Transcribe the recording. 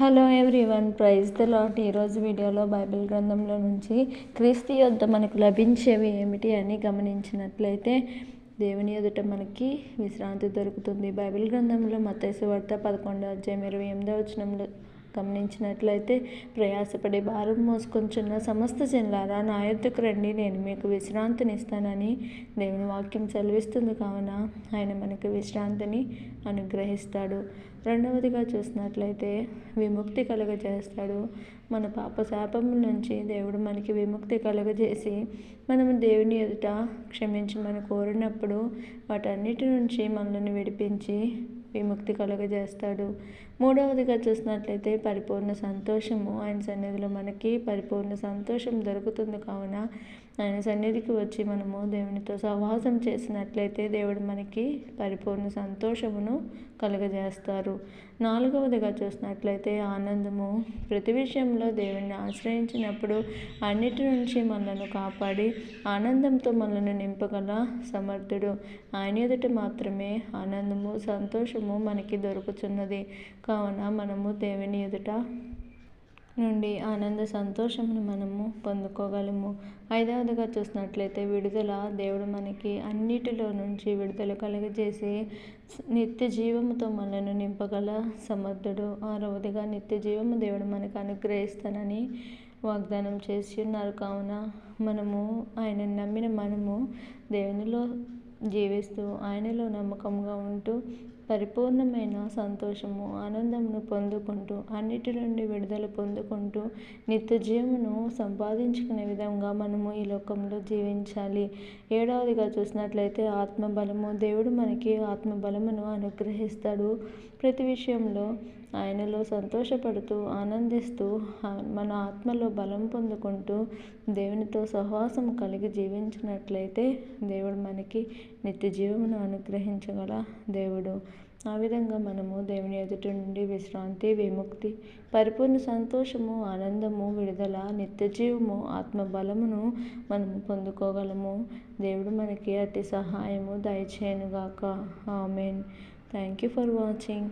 Hello everyone, praise the lord. ఈరోజు వీడియోలో Bible గ్రంథంలో నుంచి క్రీస్తు యొద్ద మనకు లభించేవి ఏమిటి అని గమనించినట్లయితే దేవుని ఎదుట మనకి విశ్రాంతి దొరుకుతుంది. బైబిల్ గ్రంథంలో మత్తయి సువార్త 11:28 గమనించినట్లయితే, ప్రయాసపడి భారం మోసుకొంచున్న సమస్త జనులారా నా యొద్దకు రండి, నేను మీకు విశ్రాంతినిస్తానని దేవుని వాక్యం సెలవిస్తుంది. కావున ఆయన మనకు విశ్రాంతిని అనుగ్రహిస్తాడు. రెండవదిగా చూసినట్లయితే విముక్తి కలుగజేస్తాడు. మన పాప శాపముల నుంచి దేవుడు మనకి విముక్తి కలుగజేసి మనము దేవుని ఎదుట క్షమించమని కోరినప్పుడు వాటన్నిటి నుంచి మనల్ని విడిపించి విముక్తి కలుగజేస్తాడు. మూడవదిగా చూసినట్లయితే పరిపూర్ణ సంతోషము. ఆయన సన్నిధిలో మనకి పరిపూర్ణ సంతోషం దొరుకుతుంది. కావున ఆయన సన్నిధికి వచ్చి మనము దేవునితో సహవాసం చేసినట్లయితే దేవుడు మనకి పరిపూర్ణ సంతోషమును కలుగజేస్తారు. నాలుగవదిగా చూసినట్లయితే ఆనందము. ప్రతి విషయంలో దేవుణ్ణి ఆశ్రయించినప్పుడు అన్నిటి నుంచి మనలను కాపాడి ఆనందంతో మనల్ని నింపగల సమర్థుడు. ఆయన ఎదుట మాత్రమే ఆనందము, సంతోషము మనకి దొరుకుతున్నది. కావున మనము దేవుని ఎదుట నుండి ఆనంద సంతోషమును మనము పొందుకోగలము. ఐదవదిగా చూసినట్లయితే విడుదల. దేవుడు మనకి అన్నిటిలో నుంచి విడుదల కలుగజేసి నిత్య జీవముతో మనల్ని నింపగల సమర్థుడు. ఆరవదిగా నిత్య జీవము దేవుడు మనకు అనుగ్రహిస్తానని వాగ్దానం చేసి ఉన్నారు. కావున మనము ఆయనను నమ్మిన మనము దేవునిలో జీవిస్తూ ఆయనలో నమ్మకంగా ఉంటూ పరిపూర్ణమైన సంతోషము, ఆనందమును పొందుకుంటూ అన్నిటి నుండి విడుదల పొందుకుంటూ నిత్య జీవమును సంపాదించుకునే విధంగా మనము ఈ లోకంలో జీవించాలి. ఏడవదిగా చూసినట్లయితే ఆత్మబలము. దేవుడు మనకి ఆత్మబలమును అనుగ్రహిస్తాడు. ప్రతి విషయంలో ఆయనలో సంతోషపడుతూ ఆనందిస్తూ మన ఆత్మలో బలం పొందుకుంటూ దేవునితో సహవాసం కలిగి జీవించినట్లయితే దేవుడు మనకి నిత్య జీవమును అనుగ్రహించగల దేవుడు. ఆ విధంగా మనము దేవుని ఎదుటి నుండి విశ్రాంతి, విముక్తి, పరిపూర్ణ సంతోషము, ఆనందము, విడుదల, నిత్య జీవము, ఆత్మబలమును మనము పొందుకోగలము. దేవుడు మనకి అట్టి సహాయము దయచేయనుగాక. Amen. Thank you for watching.